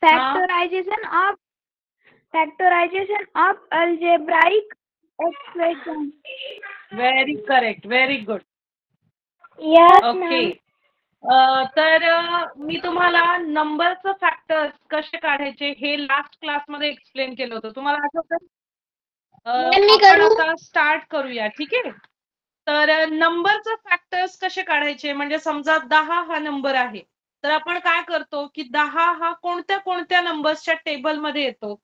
factorization of algebraic expression. Very correct. Very good. Yes, okay. ma'am. तर मी तुम्हाला नंबरचं factors कसे काढायचे हे लास्ट क्लासमध्ये एक्सप्लेन केलं होतं. तुम्हाला आठवतं? आपण आता स्टार्ट करूया. ठीक आहे. तर नंबरचं फॅक्टर्स कसे काढायचे म्हणजे समजा 10 हा नंबर आहे. तर आपण काय करतो की 10 हा कोणत्या कोणत्या नंबर्सच्या टेबलमध्ये येतो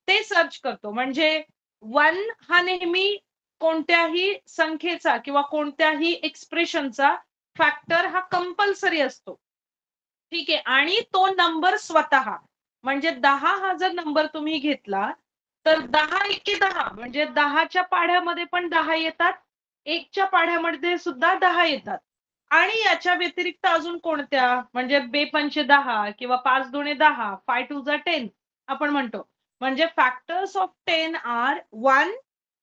ते सर्च करतो. म्हणजे 1 हा नेहमी कोणत्याही संख्येचा किंवा कोणत्याही एक्सप्रेशनचा फॅक्टर हा कंपल्सरी असतो. ठीक आहे. आणि तो नंबर स्वतः म्हणजे 10 हा जर नंबर तुम्ही घेतला तर 10 एके 10 म्हणजे 10च्या पाढ्यामध्ये पण 10 येतात, 1च्या पाढ्यामध्ये सुद्धा 10 येतात. आणि याच्या व्यतिरिक्त अजून कोणत्या म्हणजे बेपंचे 10 किंवा 5 दुणे 10, 5 टू जा 10 आपण म्हणतो. म्हणजे फॅक्टर्स ऑफ 10 आर 1,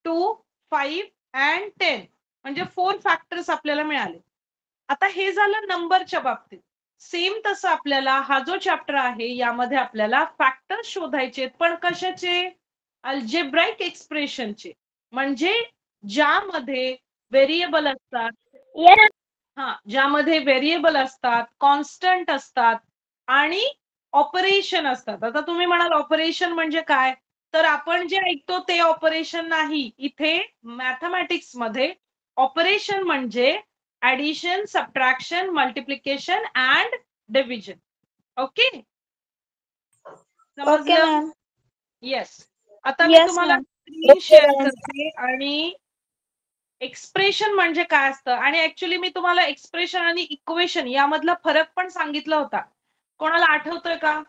2, 5 अँड 10 म्हणजे 4 फॅक्टर्स आपल्याला मिळाले. आता हे झालं नंबरच्या बाबतीत. सेम तसं आपल्याला हा जो चॅप्टर आहे यामध्ये आपल्याला फॅक्टर्स शोधायचे पण कशाचे? अल्जेब्राइक एक्सप्रेशनचे. म्हणजे ज्यामध्ये व्हेरिएबल असतात. Yes. ज्यामध्ये व्हेरिएबल असतात, कॉन्स्टंट असतात आणि ऑपरेशन असतात. आता तुम्ही म्हणाल ऑपरेशन म्हणजे काय? तर आपण जे ऐकतो ते ऑपरेशन नाही. इथे मॅथमॅटिक्स मध्ये ऑपरेशन म्हणजे addition, subtraction, multiplication and division. Okay. Okay, समजलं? ma'am. येस. आता मी Yes, तुम्हाला ma'am. स्क्रीन शेअर करते आणि एक्सप्रेशन म्हणजे काय असतं आणि ऍक्च्युली मी तुम्हाला एक्सप्रेशन आणि इक्वेशन यामधला फरक पण सांगितला होता. कोणाला आठवतोय का?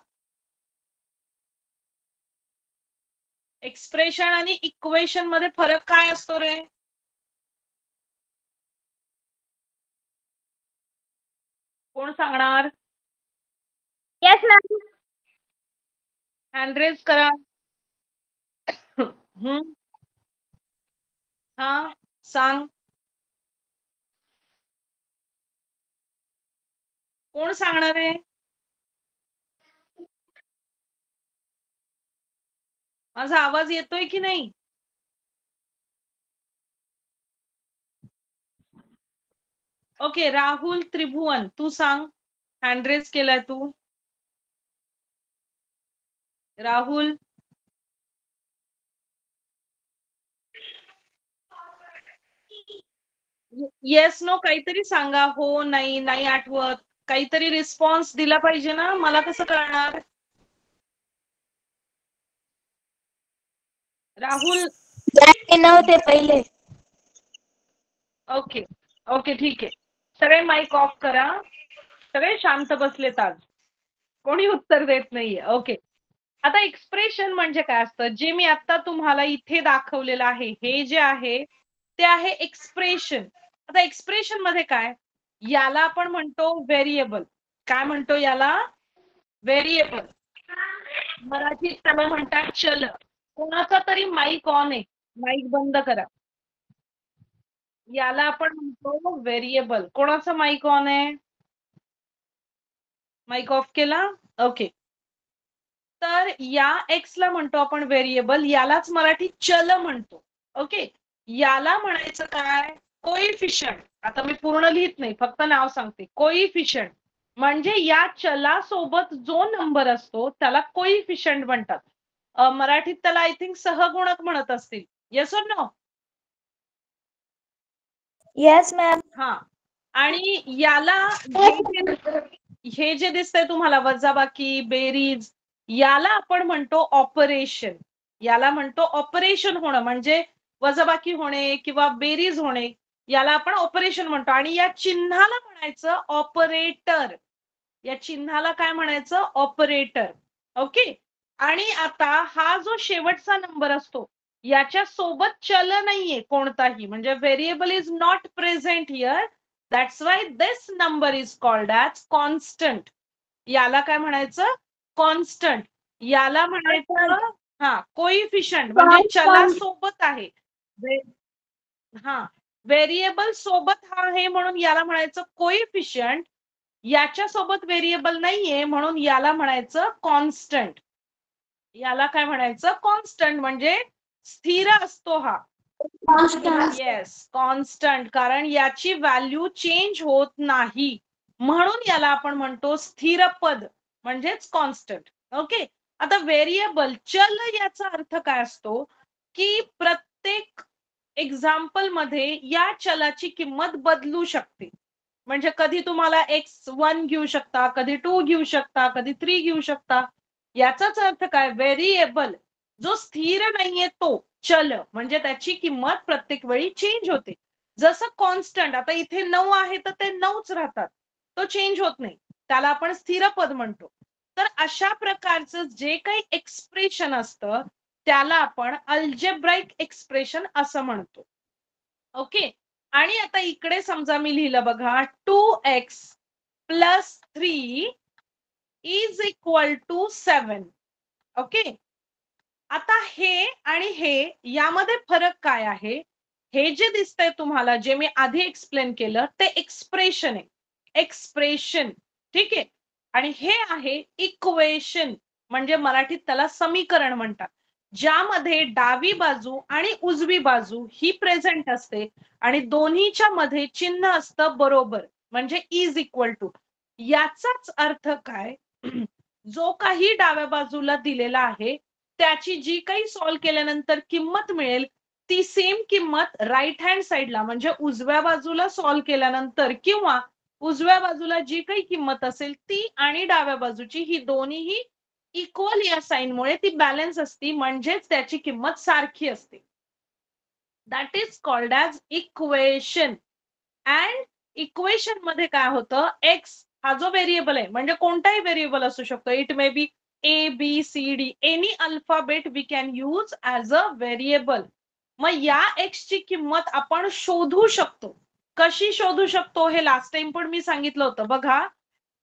एक्सप्रेशन आणि इक्वेशन मध्ये फरक काय असतो रे? कोण सांगणार? Yes, ma'am. हँड रेज करा. हा सांग. कोण सांगणार आहे? माझा आवाज येतोय की नाही? ओके. राहुल त्रिभुवन तू सांग. हँड रेज केलाय तू. राहुल. येस नो काहीतरी सांगा. हो नाही नाही आठवत. काहीतरी रिस्पॉन्स दिला पाहिजे ना. मला कसं कळणार? राहुल. नव्हते पहिले. ओके ओके ठीक आहे. सगळे माईक ऑफ करा. सगळे शांत बसलेत आज. कोणी उत्तर देत नाहीये. ओके. आता एक्सप्रेशन म्हणजे काय असतं? जे मी आता तुम्हाला इथे दाखवलेलं आहे हे जे आहे ते आहे एक्सप्रेशन. आता एक्सप्रेशन मध्ये काय? याला आपण म्हणतो व्हेरिएबल. काय म्हणतो याला? व्हेरिएबल. मराठीत त्याला म्हणतात चल. कोणाचा तरी माईक ऑन आहे. माईक बंद करा. याला आपण म्हणतो व्हेरिएबल. कोणाचा माईक ऑन आहे? माईक ऑफ केला? ओके. तर या एक्स ला म्हणतो आपण व्हेरिएबल. यालाच मराठीत चल म्हणतो. ओके. याला म्हणायचं काय? कोइफिशियंट. आता मी पूर्ण लिहित नाही, फक्त नाव सांगते. कोइफिशियंट म्हणजे या चलासोबत जो नंबर असतो त्याला कोइफिशियंट म्हणतात. मराठीत त्याला आय थिंक सहगुणक म्हणत असतील. Yes or no? Yes ma'am. हा. आणि याला हे जे दिसतंय तुम्हाला वजाबाकी, बेरीज, याला आपण म्हणतो ऑपरेशन. याला म्हणतो ऑपरेशन होणं म्हणजे वजाबाकी होणे किंवा बेरीज होणे याला आपण ऑपरेशन म्हणतो. आणि या चिन्हाला म्हणायचं ऑपरेटर. या चिन्हाला काय म्हणायचं? ऑपरेटर. ओके. आणि आता हा जो शेवटचा नंबर असतो याच्या सोबत चल नाहीये कोणताही म्हणजे variable is not present here. That's why this number is called as constant. याला काय म्हणायचं? कॉन्स्टंट. याला म्हणायचं कोइफिशियंट म्हणजे चलासोबत आहे. व्हेरिएबल सोबत हा आहे म्हणून याला म्हणायचं कोइफिशियंट. याच्यासोबत व्हेरिएबल नाहीये म्हणून याला म्हणायचं कॉन्स्टंट. याला काय म्हणायचं? कॉन्स्टंट म्हणजे स्थिर असतो हा. येस, कॉन्स्टंट, कारण याची व्हॅल्यू चेंज होत नाही म्हणून याला आपण म्हणतो स्थिर पद म्हणजेच कॉन्स्टंट. ओके. आता व्हेरिएबल चल याचा अर्थ काय असतो की प्रत्येक एक्झाम्पल मध्ये या चलाची किंमत बदलू शकते. म्हणजे कधी तुम्हाला x1 घेऊ शकता, कधी 2 घेऊ शकता, कधी 3 घेऊ शकता. याचाच अर्थ काय? व्हेरिएबल जो स्थिर नाहीये तो चल म्हणजे त्याची किंमत प्रत्येक वेळी चेंज होते. जसं कॉन्स्टंट, आता इथे 9 आहे तर ते 9च राहतात, तो चेंज होत नाही, त्याला आपण स्थिर पद म्हणतो. तर अशा प्रकारचं जे काही एक्सप्रेशन असतं त्याला आपण अल्जेब्राइक एक्सप्रेशन असं म्हणतो. ओके. आणि आता इकडे समजा मी लिहिलं बघा 2x + 3 = 7. ओके. आता हे आणि हे यामध्ये फरक काय आहे? हे जे दिसतंय तुम्हाला, जे मी आधी एक्सप्लेन केलं ते एक्सप्रेशन आहे. एक्सप्रेशन, ठीक आहे. आणि हे आहे इक्वेशन, म्हणजे मराठीत त्याला समीकरण म्हणतात, ज्यामध्ये डावी बाजू आणि उजवी बाजू ही प्रेझेंट असते आणि दोन्हीच्या मध्ये चिन्ह असतं बरोबर, म्हणजे =. याचाच अर्थ काय? जो काही डाव्या बाजूला दिलेला आहे त्याची जी काही सॉल्व केल्यानंतर किंमत मिळेल ती सेम किंमत राईट हँड साइडला म्हणजे उजव्या बाजूला सॉल्व केल्यानंतर किंवा उजव्या बाजूला जी काही किंमत असेल ती आणि डाव्या बाजूची ही दोन्हीही इक्वल या साइनमुळे ती बॅलन्स असती, म्हणजेच त्याची किंमत सारखी असते. That is called as equation. And equation मध्ये काय होतं? एक्स हा जो व्हेरिएबल आहे, म्हणजे कोणताही व्हेरिएबल असू शकतो, it may be A, B, C, D, any alphabet we can use as a variable. मग या x ची किंमत आपण शोधू शकतो. कशी शोधू शकतो हे लास्ट टाइम पण मी सांगितलं होतं बघा.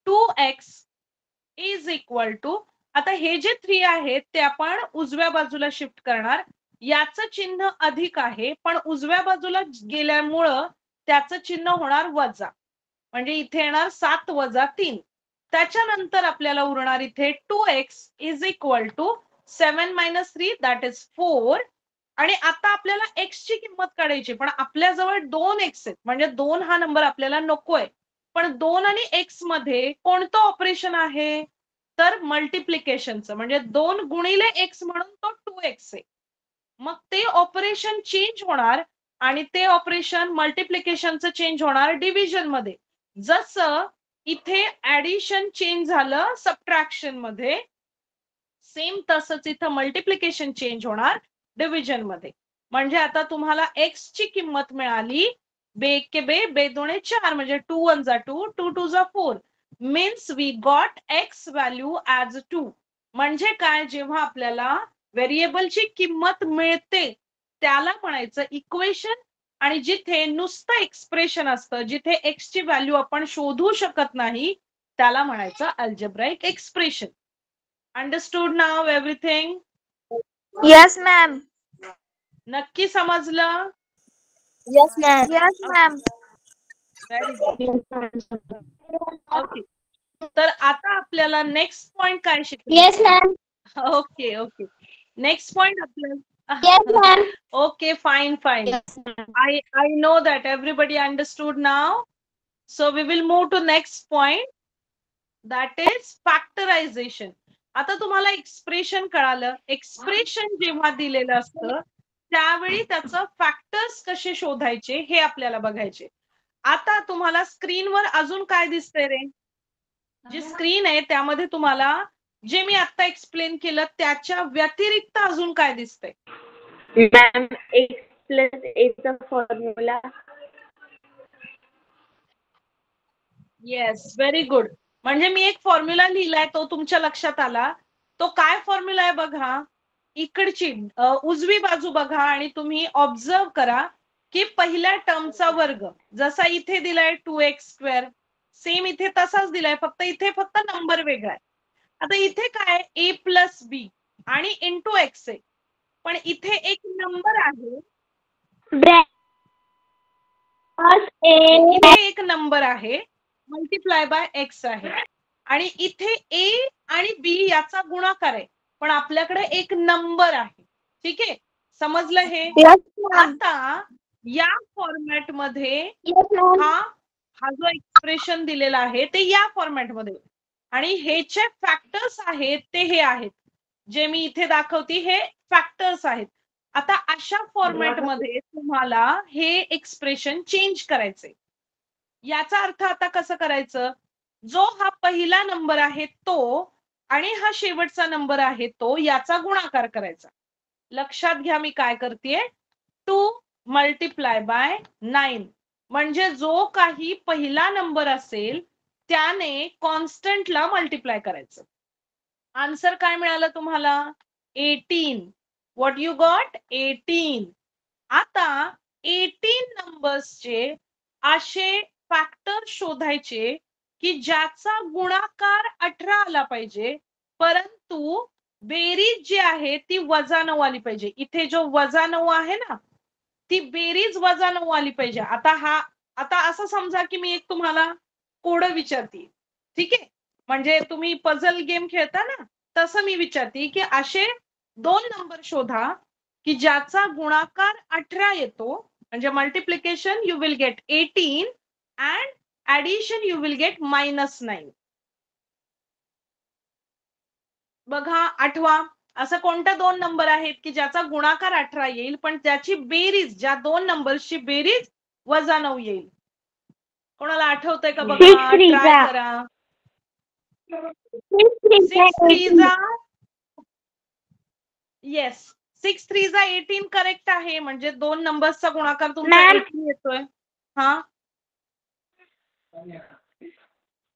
2x = आता हे जे 3 आहेत ते आपण उजव्या बाजूला शिफ्ट करणार. याचं चिन्ह अधिक आहे पण उजव्या बाजूला गेल्यामुळं त्याचं चिन्ह होणार वजा, म्हणजे इथे येणार 7 - 3. त्याच्यानंतर आपल्याला उरणार इथे 2x = 7 - 3 दॅट इज 4. आणि आता आपल्याला x ची किंमत काढायची, पण आपल्याजवळ 2x आहेत, म्हणजे 2 हा नंबर आपल्याला नकोय. पण 2 आणि x मध्ये कोणतं ऑपरेशन आहे? तर मल्टिप्लिकेशनचं, म्हणजे 2 गुणिले x म्हणून तो 2x आहे. मग ते ऑपरेशन चेंज होणार आणि ते ऑपरेशन मल्टिप्लिकेशनचं चेंज होणार डिव्हिजन मध्ये. जसं इथे ऍडिशन चेंज झालं सबट्रॅक्शन मध्ये, सेम तसंच इथं मल्टिप्लिकेशन चेंज होणार डिव्हिजन मध्ये. म्हणजे आता तुम्हाला x ची किंमत मिळाली 2 × 2 = 4, म्हणजे 2 × 1 = 2, 2 × 2 = 4. Means we got x value as 2. म्हणजे काय? जेव्हा आपल्याला व्हेरिएबलची किंमत मिळते त्याला म्हणायचं इक्वेशन. आणि जिथे नुसतं एक्सप्रेशन असतं, जिथे x ची व्हॅल्यू आपण शोधू शकत नाही, त्याला म्हणायचं अल्जेब्राइक एक्सप्रेशन. अंडरस्टूड नाव एव्हरीथिंग? Yes, ma'am. नक्की समजलं? Yes, ma'am. Yes, ma'am. Very good. Okay. तर आता आपल्याला नेक्स्ट पॉइंट काय शिकायचं? Yes, ma'am. Okay okay. Next point आपल्याला Yes, ma'am. Okay, fine fine. Yes, ma'am. I know that everybody understood now. So we will move to next point, that is factorization. आता तुम्हाला expression कळालं. Expression जेव्हा दिलेलं असतं त्यावेळी त्याचं factors कसे शोधायचे हे आपल्याला बघायचे. आता तुम्हाला स्क्रीनवर अजून काय दिसतंय रे? जी स्क्रीन आहे त्यामध्ये तुम्हाला जे मी आता एक्सप्लेन केलं त्याच्या व्यतिरिक्त अजून काय दिसतंय? मॅम, x + a चा फॉर्म्युला. Yes, very good. म्हणजे मी एक फॉर्म्युला लिहिलाय, तो तुमच्या लक्षात आला. तो काय फॉर्म्युला आहे बघा. इकडची उजवी बाजू बघा आणि तुम्ही ऑब्झर्व करा की पहिल्या टर्मचा वर्ग जसा इथे दिलाय 2x², सेम इथे तसाच दिलाय, फक्त नंबर वेगळा आहे. आता इथे काय a + b आणि इंटू x आहे, पण इथे एक नंबर आहे, इथे एक नंबर आहे मल्टिप्लाय बाय एक्स आहे आणि इथे ए आणि बी याचा गुणाकार आहे पण आपल्याकडे एक नंबर आहे. ठीक आहे, समजलं हे? Yes, ma'am. आता या फॉर्मॅट मध्ये Yes, ma'am. हा जो एक्सप्रेशन दिलेला आहे ते या फॉर्मॅट मध्ये आणि हे जे फॅक्टर्स आहेत ते हे आहेत जे मी इथे दाखवते हे फॅक्टर्स आहेत. आता अशा फॉर्मॅट मध्ये तुम्हाला हे एक्सप्रेशन चेंज करायचे. याचा अर्थ आता कसं करायचं, जो हा पहिला नंबर आहे तो आणि हा शेवटचा नंबर आहे तो याचा गुणाकार करायचा. लक्षात घ्या मी काय करतेय, 2 मल्टिप्लाय बाय 9 म्हणजे जो काही पहिला नंबर असेल त्याने कॉन्स्टंटला मल्टिप्लाय करायचं. आन्सर काय मिळालं तुम्हाला? 18. What you got? 18. आता 18 नंबर्सचे असे फॅक्टर शोधायचे की ज्याचा गुणाकार 18 आला पाहिजे परंतु बेरीज जी आहे ती -9 आली पाहिजे. इथे जो -9 आहे ना ती बेरीज -9 आली पाहिजे. आता असं समजा की मी एक तुम्हाला कोड विचारते. ठीक आहे, म्हणजे तुम्ही पझल गेम खेळता ना तसं मी विचारते की असे 2 नंबर शोधा की ज्याचा गुणाकार 18 येतो म्हणजे multiplication you will get 18 and addition you will get -9. बघा आठवा असं कोणत्या 2 नंबर आहेत की ज्याचा गुणाकार 18 येईल पण त्याची बेरीज ज्या 2 नंबर्सची बेरीज -9 येईल. कोणाला आठवतंय का? बघा ट्राय करा. 6 3 येस 6 3 18 करेक्ट आहे म्हणजे 2 नंबर्सचा गुणाकार तुमचा 18 येतोय.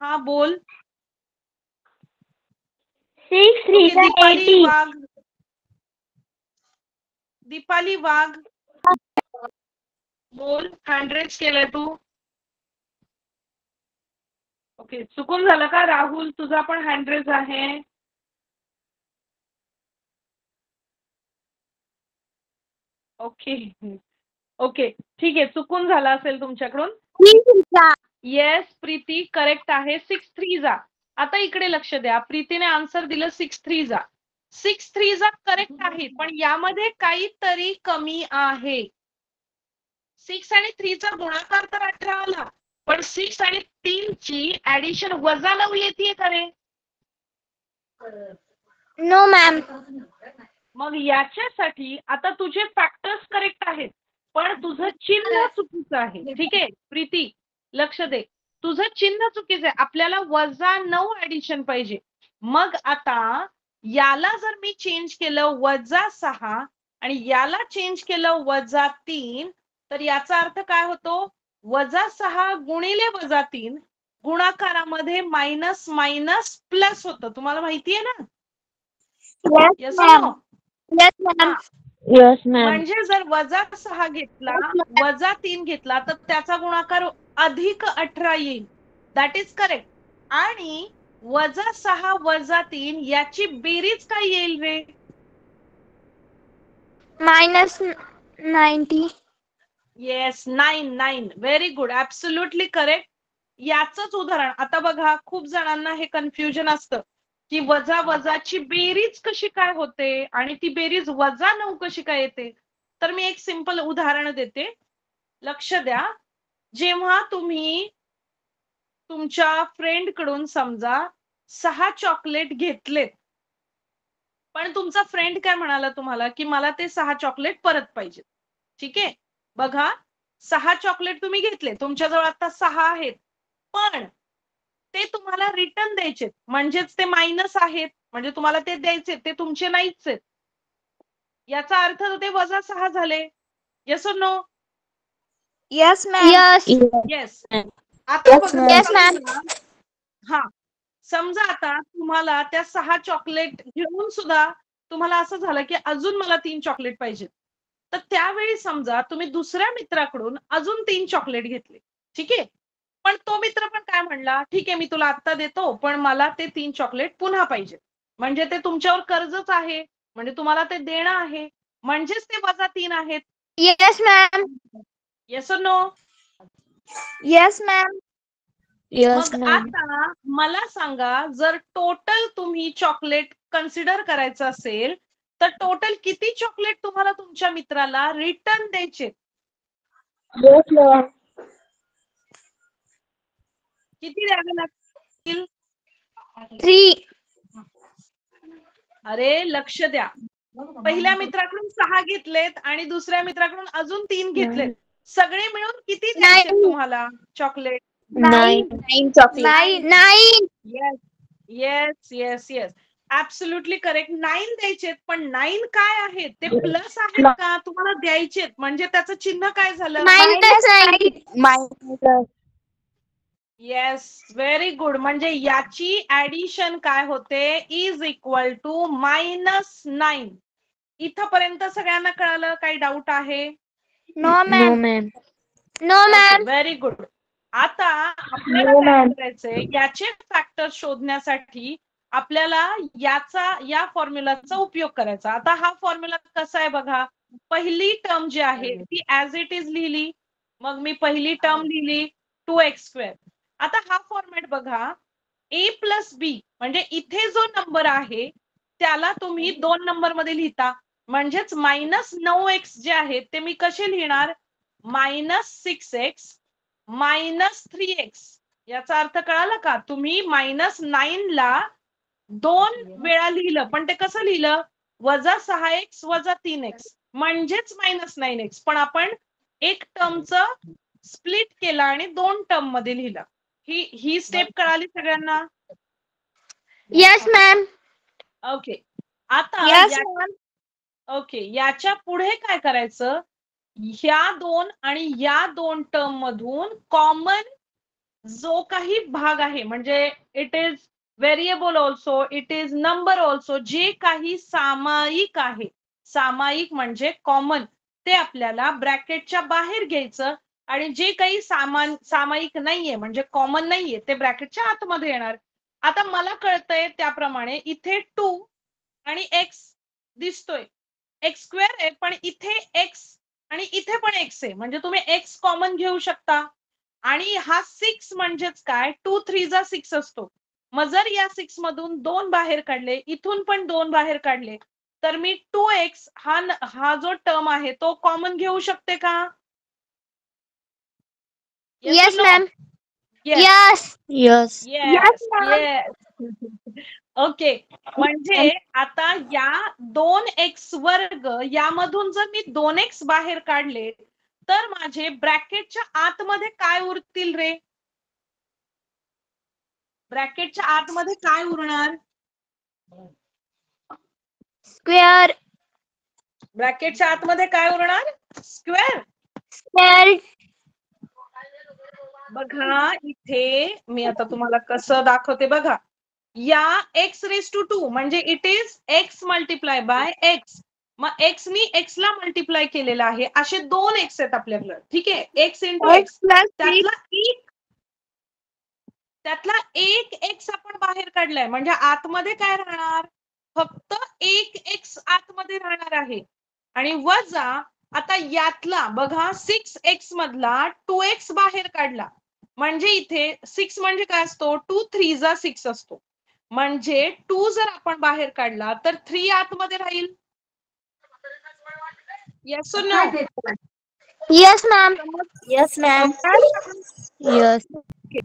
हा बोल. 6 3 दीपाली 18. वाघ. दीपाली वाघ बोल. हँड रेज केलंय तू. ओके, चुकून झालं का? राहुल तुझा पण हँड रेज आहे. ओके ओके ठीक आहे, चुकून झाला असेल तुमच्याकडून. येस प्रीती करेक्ट आहे. 6 3 आता इकडे लक्ष द्या. प्रीतीने आन्सर दिलं 6 3 6 3 करेक्ट आहे पण यामध्ये काहीतरी कमी आहे. 6 आणि 3 चा गुणाकार तर 18 आला पण 6 आणि 3 ची ऍडिशन -9 येते का रे? No, ma'am. मग याच्यासाठी आता तुझे फॅक्टर्स करेक्ट आहेत पण तुझं चिन्ह चुकीचं आहे. ठीक आहे प्रीती लक्ष दे, तुझं चिन्ह चुकीचं आहे. आपल्याला -9 ऍडिशन पाहिजे. मग आता याला जर मी चेंज केलं -6 आणि याला चेंज केलं -3 तर याचा अर्थ काय होतो? -6 गुणिले -3 गुणाकारामध्ये मायनस मायनस प्लस होतं. तुम्हाला माहितीये ना? Yes, ma'am. Yes, ma'am. Yes, ma'am. म्हणजे जर -6 घेतला -3 घेतला तर त्याचा गुणाकार +18 येईल. That is correct. आणि -6 -3 याची बेरीज काय येईल रे? -90. Yes 9. Very good, absolutely correct. याचंच उदाहरण आता बघा, खूप जणांना हे कन्फ्युजन असतं की वजाची बेरीज कशी काय होते आणि ती बेरीज -9 कशी काय येते. तर मी एक सिंपल उदाहरण देते, लक्ष द्या. जेव्हा तुम्ही तुमच्या फ्रेंड कडून समजा 6 चॉकलेट घेतलेत पण तुमचा फ्रेंड काय म्हणाला तुम्हाला की मला ते 6 चॉकलेट परत पाहिजे. ठीक आहे, बघा 6 चॉकलेट तुम्ही घेतले, तुमच्याजवळ आता 6 आहेत पण ते तुम्हाला रिटर्न द्यायचे म्हणजेच ते मायनस आहेत म्हणजे तुम्हाला ते द्यायचे ते तुमचे नाहीच आहेत. याचा अर्थ ते -6 झाले. येस और no? Yes, ma'am. Yes. Yes. आता बघा Yes, ma'am. हा समजा आता तुम्हाला त्या 6 चॉकलेट घेऊन सुद्धा तुम्हाला असं झालं की अजून मला 3 चॉकलेट पाहिजेत. तर त्यावेळी समजा तुम्ही दुसऱ्या मित्राकडून अजून 3 चॉकलेट घेतले. ठीक आहे, पण तो मित्र पण काय म्हणला, ठीक आहे मी तुला आत्ता देतो पण मला ते 3 चॉकलेट पुन्हा पाहिजे. म्हणजे ते तुमच्यावर कर्जच आहे म्हणजे तुम्हाला ते देणं आहे म्हणजेच ते -3 आहेत. Yes, ma'am. येस और नो? Yes, ma'am. Yes, मग ma'am. आता मला सांगा, जर टोटल तुम्ही चॉकलेट कन्सिडर करायचं असेल तर टोटल किती चॉकलेट तुम्हाला तुमच्या मित्राला रिटर्न द्यायचे? Yes, ma'am. किती द्यावे लागतील? 3. अरे लक्ष द्या, पहिल्या मित्राकडून 6 घेतलेत आणि दुसऱ्या मित्राकडून अजून 3 घेतलेत. सगळे मिळून किती द्यायचे 9. तुम्हाला chocolate? 9. 9 chocolate. 9. Yes yes yes yes, absolutely correct. 9 द्यायचेत, पण 9 काय आहेत? ते प्लस आहेत का तुम्हाला द्यायचेत? म्हणजे त्याचं चिन्ह काय झालं? Minus 9. Minus. Yes, very good. म्हणजे याची ऍडिशन काय होते? Is equal to -9. इथपर्यंत सगळ्यांना कळालं? काही डाऊट आहे? No, ma'am. No, ma'am. Very good. आता आपल्याला काय करायचंय? याचे फॅक्टर शोधण्यासाठी आपल्याला या फॉर्म्युलाचा उपयोग करायचा. आता हा फॉर्म्युला कसा आहे बघा. पहिली टर्म जी आहे ती ऍज इट इज लिहिली. मग मी पहिली टर्म लिहिली 2x². आता हा फॉर्मॅट बघा. a प्लस बी म्हणजे इथे जो नंबर आहे त्याला तुम्ही 2 नंबर मध्ये लिहिता. म्हणजेच -9x जे आहेत ते मी कसे लिहिणार? -6x -3x. याचा अर्थ कळाला का? तुम्ही -9 ला 2 वेळा लिहिलं, पण ते कसं लिहिलं? -6x -3x म्हणजेच -9x. पण आपण एक टर्मचं स्प्लिट केला आणि 2 टर्म मध्ये लिहिलं. ही स्टेप कळाली सगळ्यांना? Yes, ma'am. ओके. आता Yes, ma'am. ओके, याच्या पुढे काय करायचं? ह्या 2 आणि या 2 टर्म मधून कॉमन जो काही भाग आहे, म्हणजे it is variable also, it is number also, जे काही सामायिक आहे, सामायिक म्हणजे कॉमन, ते आपल्याला ब्रॅकेटच्या बाहेर घ्यायचं आणि जे काही सामायिक नाहीये म्हणजे कॉमन नाहीये ते ब्रॅकेटच्या आतमध्ये येणार. आता मला कळतंय त्याप्रमाणे इथे 2 आणि x दिसतोय, x² आहे, पण इथे x आणि इथे पण x आहे, म्हणजे तुम्ही x कॉमन घेऊ शकता. आणि हा 6 म्हणजेच काय? 2 3 6 असतो. मग जर या 6 मधून 2 बाहेर काढले, इथून पण 2 बाहेर काढले, तर मी 2x हा जो टर्म आहे तो कॉमन घेऊ शकते का? Yes, ma'am. Yes. Yes. Yes. Yes. Okay. म्हणजे आता या 2x² यामधून जर मी 2x बाहेर काढले तर माझे ब्रॅकेटच्या आतमध्ये काय उरतील रे? ब्रॅकेटच्या आतमध्ये काय उरणार? Square. ब्रॅकेटच्या आतमध्ये काय उरणार? स्क्वेअर. Square. बघा इथे मी आता तुम्हाला कसं दाखवते बघा. या x⁻² म्हणजे it is x multiply by x. मग x नी x ला मल्टिप्लाय केलेला आहे. असे 2 x आहेत आपल्याकडे. ठीक आहे, x into X x. plus 3. त्यातला एक x आपण बाहेर काढलाय, म्हणजे आतमध्ये काय राहणार? फक्त एक x आतमध्ये राहणार आहे. आणि वजा आता यातला बघा 6x मधला 2x बाहेर काढला, म्हणजे इथे 6 म्हणजे काय असतो? 2 3 6 असतो. म्हणजे 2 जर आपण बाहेर काढला तर 3 आतमध्ये राहील. येस और no? Yes, ma'am. Yes, ma'am. Yes.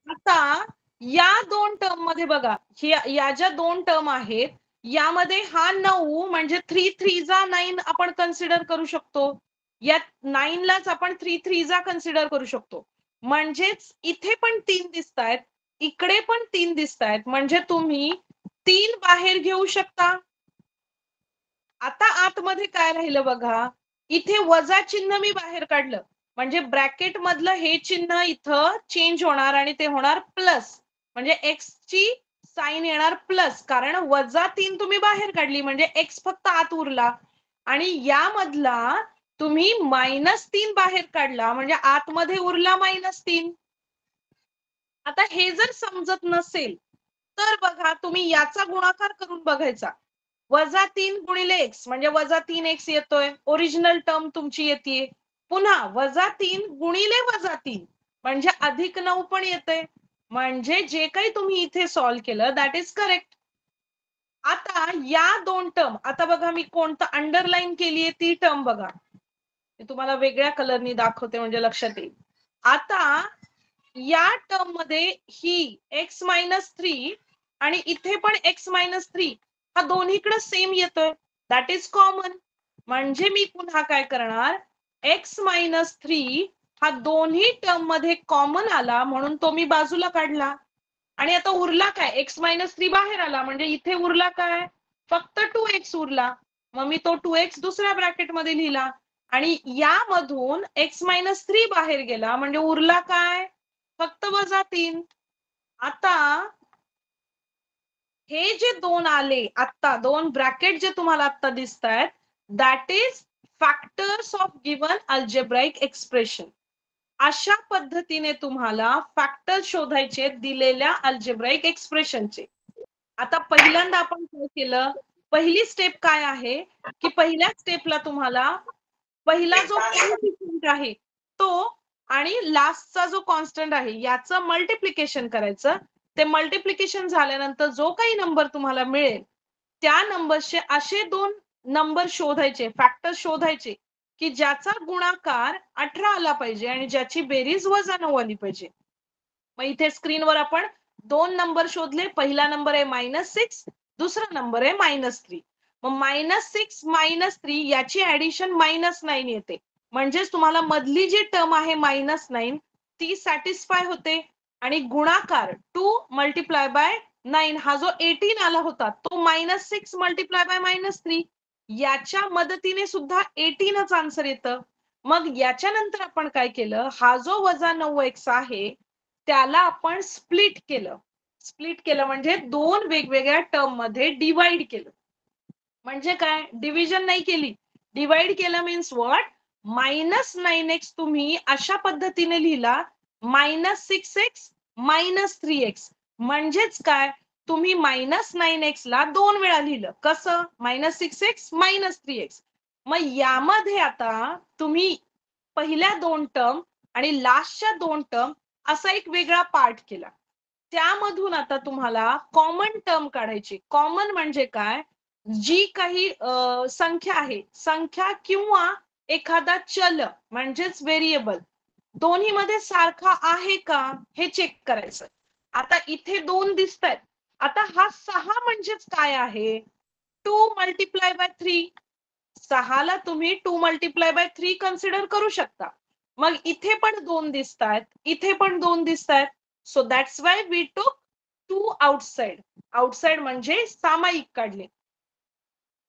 आता या 2 टर्म मध्ये बघा, या ज्या 2 टर्म आहेत यामध्ये हा 9 म्हणजे 3 3 9 आपण कन्सिडर करू शकतो. या 9 लाच आपण 3 3 कन्सिडर करू शकतो. म्हणजेच इथे पण 3 दिसतायत, इकडे पण 3 दिसतायत, म्हणजे तुम्ही 3 बाहेर घेऊ शकता. आता आतमध्ये काय राहिलं बघा, इथे वजा चिन्ह मी बाहेर काढलं, म्हणजे ब्रॅकेट मधलं हे चिन्ह इथं चेंज होणार आणि ते होणार प्लस, म्हणजे एक्स ची साइन येणार प्लस, कारण -3 तुम्ही बाहेर काढली म्हणजे x फक्त आत उरला. आणि यामधला तुम्ही -3 बाहेर काढला म्हणजे आतमध्ये उरला -3. आता हे जर समजत नसेल तर बघा तुम्ही याचा गुणाकार करून बघायचा. -3 गुणिले x म्हणजे -3x येतोय, ओरिजिनल टर्म तुमची येते. पुन्हा -3 गुणिले -3 म्हणजे +9 पण येतंय, म्हणजे जे काही तुम्ही इथे सॉल्व्ह केलं दॅट इज करेक्ट. आता या दोन टर्म, आता बघा मी कोणतं अंडरलाईन केलीये ती टर्म बघा, मी तुम्हाला वेगळ्या कलरनी दाखवते म्हणजे लक्षात येईल. आता या टर्म मध्ये ही x-3 आणि इथे पण x-3 हा दोन्हीकडे सेम येतोय, दॅट इज कॉमन. म्हणजे मी पुन्हा काय करणार, x-3 हा दोन्ही टर्म मध्ये कॉमन आला म्हणून तो मी बाजूला काढला. आणि आता उरला काय, x-3 बाहेर आला म्हणजे इथे उरला काय, फक्त 2x उरला. मग मी तो 2x दुसऱ्या ब्रॅकेट मध्ये लिहिला आणि यामधून x-3 बाहेर गेला म्हणजे उरला काय, फक्त -3. आता हे जे दोन आले आता, दोन ब्रॅकेट जे तुम्हाला आता दिसत आहेत, that is factors of given algebraic expression. अशा पद्धतीने तुम्हाला फॅक्टर शोधायचे दिलेल्या अल्जेब्राइक एक्सप्रेशनचे. आता पहिल्यांदा आपण काय केलं, पहिली स्टेप काय आहे की पहिल्या स्टेपला तुम्हाला पहिला जो कोएफिशियंट आहे तो आणि लास्टचा जो कॉन्स्टंट आहे याचं मल्टिप्लिकेशन करायचं. ते मल्टिप्लिकेशन झाल्यानंतर जो काही नंबर तुम्हाला मिळेल त्या नंबरचे असे दोन नंबर शोधायचे, फॅक्टर शोधायचे की ज्याचा गुणाकार 18 आला पाहिजे आणि ज्याची बेरीज -9 आली पाहिजे. मग इथे स्क्रीनवर आपण दोन नंबर शोधले. पहिला नंबर आहे -6, दुसरा नंबर आहे -3. मग -6 -3 याची ऍडिशन -9 येते. म्हणजेच तुम्हाला मधली जी टर्म आहे -9 ती सॅटिस्फाय होते आणि गुणाकार 2 × 9 हा जो 18 आला होता तो -6 × -3 याच्या मदतीने सुद्धा 18च आन्सर येतं. मग याच्यानंतर आपण काय केलं, हा जो -9x आहे त्याला आपण स्प्लिट केलं. स्प्लिट केलं म्हणजे दोन वेगवेगळ्या टर्म मध्ये डिवाइड केलं. म्हणजे काय, डिव्हिजन नाही केली, डिवाइड केलं मीन्स व्हॉट, -9x तुम्ही अशा पद्धतीने लिहिला -6x -3x. म्हणजेच काय, तुम्ही -9x ला दोन वेळा लिहिलं. कसं, -6x -3x. मग यामध्ये आता तुम्ही पहिल्या दोन टर्म आणि लास्टच्या दोन टर्म असा एक वेगळा पार्ट केला. त्यामधून आता तुम्हाला कॉमन टर्म काढायची. कॉमन म्हणजे काय, जी काही संख्या आहे, संख्या किंवा एखादा चल म्हणजेच व्हेरिएबल दोन्ही मध्ये सारखा आहे का हे चेक करायचं. आता इथे 2 दिसत आहेत. आता हा 6 म्हणजेच काय आहे, 2 × 3. 6 ला तुम्ही 2 × 3 कन्सिडर करू शकता. मग इथे पण 2 दिसत आहेत, इथे पण 2 दिसत आहेत. सो दॅट्स वाय वी टूक 2 आउटसाइड. आउटसाइड म्हणजे सामायिक काढले.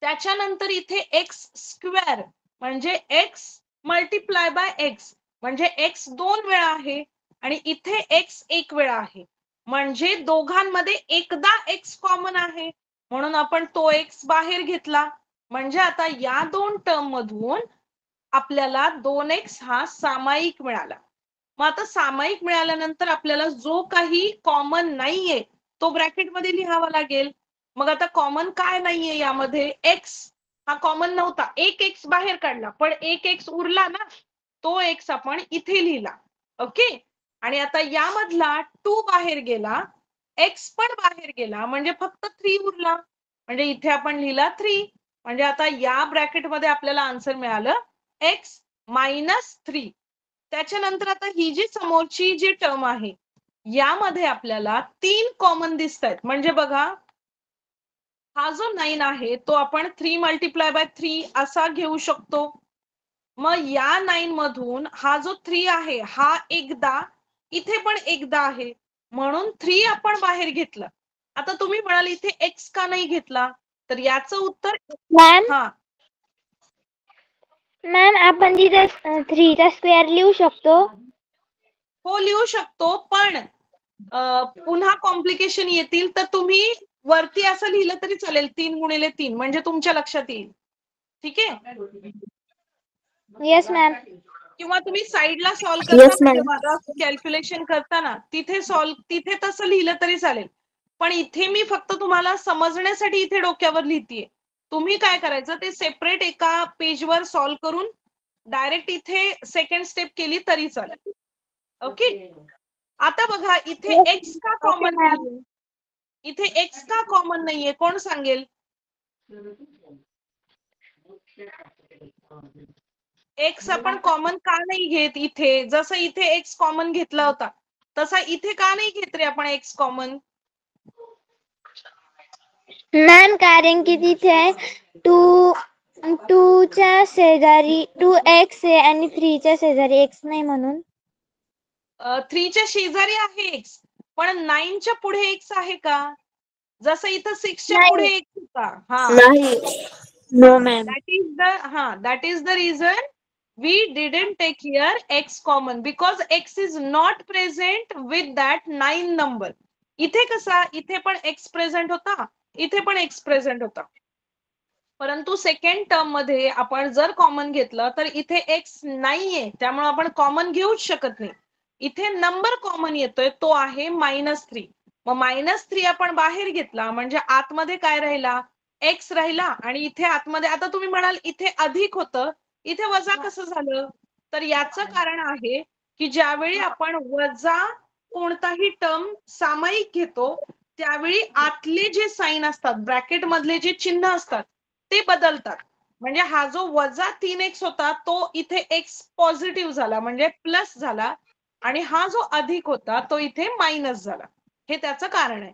त्याच्यानंतर इथे x² म्हणजे x × x म्हणजे x 2 वेळा आहे आणि इथे x 1 वेळा आहे. म्हणजे दोघांमध्ये एकदा x कॉमन आहे म्हणून आपण तो x बाहेर घेतला. म्हणजे आता या दोन टर्म मधून आपल्याला 2x हा सामायिक मिळाला. मग आता सामायिक मिळाल्यानंतर आपल्याला जो काही कॉमन नाहीये तो ब्रॅकेट मध्ये लिहावा लागेल. मग आता कॉमन काय नाहीये यामध्ये, x हा कॉमन नव्हता, एक x बाहेर काढला पण एक x उरला ना, तो x आपण इथे लिहिला. ओके. आणि आता यामधला 2 बाहेर गेला, x पण बाहेर गेला म्हणजे फक्त 3 उरला. म्हणजे इथे आपण लिहिला 3. म्हणजे आता या ब्रॅकेट मध्ये आपल्याला आन्सर मिळालं x -3. त्याच्यानंतर आता ही जी समोरची जी टर्म आहे यामध्ये आपल्याला 3 कॉमन दिसत आहेत. म्हणजे बघा, हा जो 9 आहे तो आपण 3 × 3 असा घेऊ शकतो. मग या 9 मधून हा जो 3 आहे हा एकदा, इथे पण एकदा आहे म्हणून 3 आपण बाहेर घेतलं. आता तुम्ही म्हणाल इथे x का नाही घेतला, तर याचं उत्तर मॅम हा मॅम आपण तिथे 3 चा स्क्वेअर लिहू शकतो. हो लिहू शकतो, पण पुन्हा कॉम्प्लिकेशन येतील. तर तुम्ही वरती असं लिहिलं तरी चालेल 3 × 3 म्हणजे तुमच्या लक्षात येईल. ठीक आहे. Yes ma'am. किंवा तुम्ही साईडला सॉल्व्ह करता Yes, ma'am. म्हणजे कॅल्क्युलेशन करताना तिथे तसं लिहिलं तरी चालेल. पण इथे मी फक्त तुम्हाला समजण्यासाठी इथे डोक्यावर लिहितेय. तुम्ही काय करायचं, ते सेपरेट एका पेजवर सॉल्व्ह करून डायरेक्ट इथे सेकंड स्टेप केली तरी चालेल. ओके. आता बघा इथे एक्स का कॉमन नाहीये? इथे एक्स का कॉमन नाहीये कोण सांगेल? एक्स आपण कॉमन का नाही घेत इथे? जसं इथे एक्स कॉमन घेतला होता तसा इथे का नाही घेत रे आपण एक्स कॉमन? मॅम कारण की तिथे टूच्या शेजारी 2x आहे आणि 3च्या शेजारी x नाही म्हणून. 3च्या शेजारी आहे एक्स पण 9च्या पुढे एक्स आहे का? जसं इथं 6च्या नाही. पुढे एक्स होता. हा no ma'am. that is the reason we didn't take here x common because x is not present with that 9 number. इथे कसा इथे पण x प्रेझेंट होता इथे पण x प्रेझेंट होता परंतु सेकंड टर्म मध्ये आपण जर कॉमन घेतलं तर इथे x नाहीये त्यामुळे आपण कॉमन घेऊच शकत नाही. इथे नंबर कॉमन येतोय तो आहे -3. मग -3 आपण बाहेर घेतला म्हणजे आतमध्ये काय राहिला? एक्स राहिला आणि इथे आतमध्ये आता तुम्ही म्हणाल इथे अधिक होतं इथे वजा कसं झालं? तर याचं कारण आहे की ज्यावेळी आपण वजा कोणताही टर्म सामायिक घेतो त्यावेळी आतले जे साइन असतात ब्रॅकेट मधले जे चिन्ह असतात ते बदलतात. म्हणजे हा जो वजा 3x होता तो इथे x पॉझिटिव्ह झाला म्हणजे प्लस झाला आणि हा जो अधिक होता तो इथे मायनस झाला. हे त्याचं कारण आहे.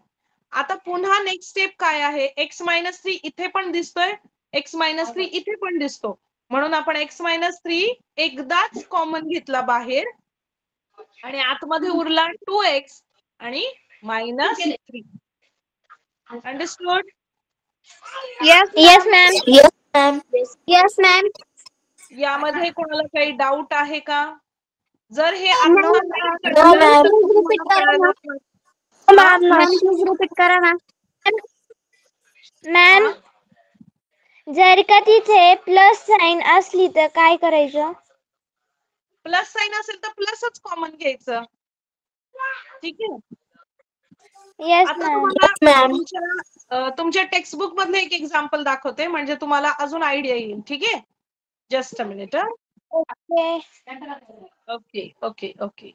आता पुन्हा नेक्स्ट स्टेप काय आहे? x-3 इथे पण दिसतोय x-3 इथे पण दिसतो म्हणून आपण x-3 एकदाच कॉमन घेतला बाहेर आणि आतमध्ये उरला 2x आणि -3. Understood? Yes ma'am. Yes ma'am. Yes ma'am. यामध्ये कोणाला काही डाऊट आहे का? जर हे No, आता नाही No कळलं ma'am. तर Please तुम्हाला repeat करा ना. कळलं का? मॅम प्लीज रिपीट करा ना. मॅम जर का तिथे प्लस साइन असली तर काय करायचं? प्लस साइन असेल तर प्लसच कॉमन घ्यायचं. ठीक आहे. येस आता मॅम. तुम्हाला तुमच्या टेक्स्टबुक मधलं एक एक्झाम्पल दाखवते म्हणजे तुम्हाला अजून आयडिया येईल. ठीक आहे. Just a minute. Okay. Okay okay okay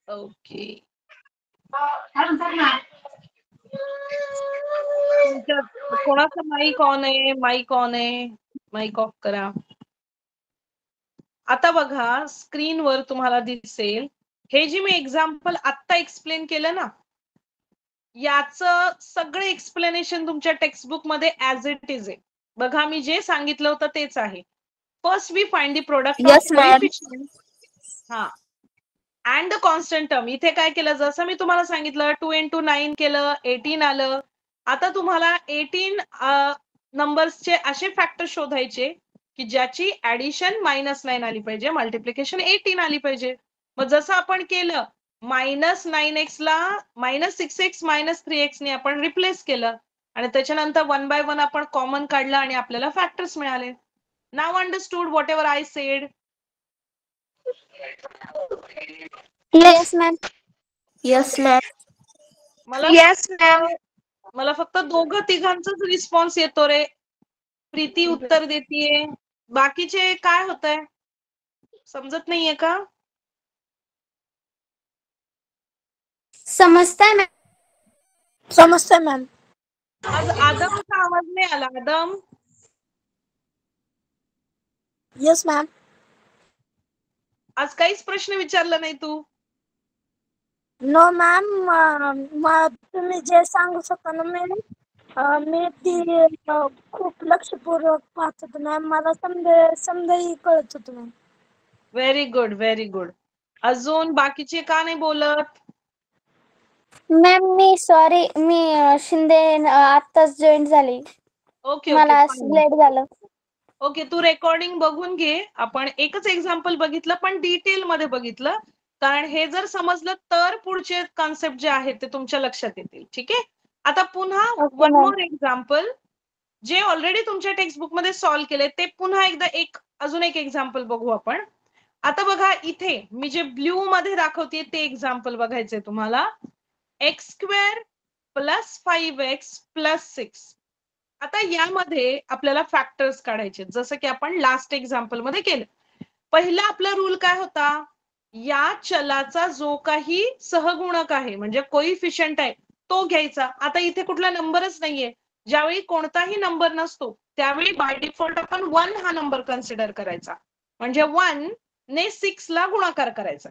okay. तुमच्या कोणाचा माईक ऑन आहे? माईक ऑन आहे? माईक ऑफ करा. आता बघा स्क्रीनवर तुम्हाला दिसेल हे जे मी एक्झाम्पल आत्ता एक्सप्लेन केलं ना याचं सगळं एक्सप्लेनेशन तुमच्या टेक्स्टबुक मध्ये ऍज इट इज आहे. बघा मी जे सांगितलं होतं तेच आहे. First we find the product of Yes, ma'am. Coefficient हा अँड द कॉन्स्टंट टर्म. इथे काय केलं जसं मी तुम्हाला सांगितलं 2 × 9 केलं 18 आलं. आता तुम्हाला 18 नंबर्सचे असे फॅक्टर शोधायचे की ज्याची ऍडिशन -9 आली पाहिजे मल्टिप्लिकेशन 18 आली पाहिजे. मग जसं आपण केलं -9x ला -6x -3x ने आपण रिप्लेस केलं आणि त्याच्यानंतर 1 बाय 1 आपण कॉमन काढलं आणि आपल्याला फॅक्टर्स मिळाले. Now understood whatever I said? Yes ma'am. Yes ma'am. मला फक्त दोघं तिघांचाच रिस्पॉन्स येतो रे. प्रीती उत्तर देतीये. बाकीचे काय होतंय? समजत नाहीये का? समजताय मॅम. समजतंय मॅम. आज आदमचा आवाज नाही आला. आदम Yes ma'am. आज काहीच प्रश्न विचारला नाही तू. No ma'am. तुम्ही जे सांगू शकता ना मॅम मी ती खूप लक्षपूर्वक पाहत होतो मॅम. मला समजाही कळत होतं ma'am. Very good very good. अजून बाकीचे का नाही बोलत? मॅम मी सॉरी मी शिंदे आत्ताच जॉईन झाली. ओके मला ओके लेट झालं. ओके तू रेकॉर्डिंग बघून घे. आपण एकच एक्झाम्पल बघितलं पण डिटेल मध्ये बघितलं कारण हे जर समजलं तर पुढचे कॉन्सेप्ट जे आहेत ते तुमच्या लक्षात येतील. ठीक आहे. आता पुन्हा okay one ma'am. More example जे ऑलरेडी तुमच्या टेक्स्टबुक मध्ये सॉल्व्ह केले ते पुन्हा एकदा अजून एक एक्झाम्पल बघू आपण. आता बघा इथे मी जे ब्ल्यू मध्ये दाखवते ते एक्झाम्पल बघायचंय तुम्हाला. x² + 5x + 6. आता यामध्ये आपल्याला फॅक्टर्स काढायचे जसं की आपण लास्ट एक्झाम्पल मध्ये केलं. पहिला आपला रूल काय होता, या चलाचा जो काही सहगुणक आहे म्हणजे कोइफिशियंट आहे तो घ्यायचा. आता इथे कुठला नंबरच नाहीये, ज्यावेळी कोणताही नंबर नसतो त्यावेळी बाय डिफॉल्ट आपण 1 हा नंबर कन्सिडर करायचा. म्हणजे 1 ने 6 ला गुणाकार करायचा.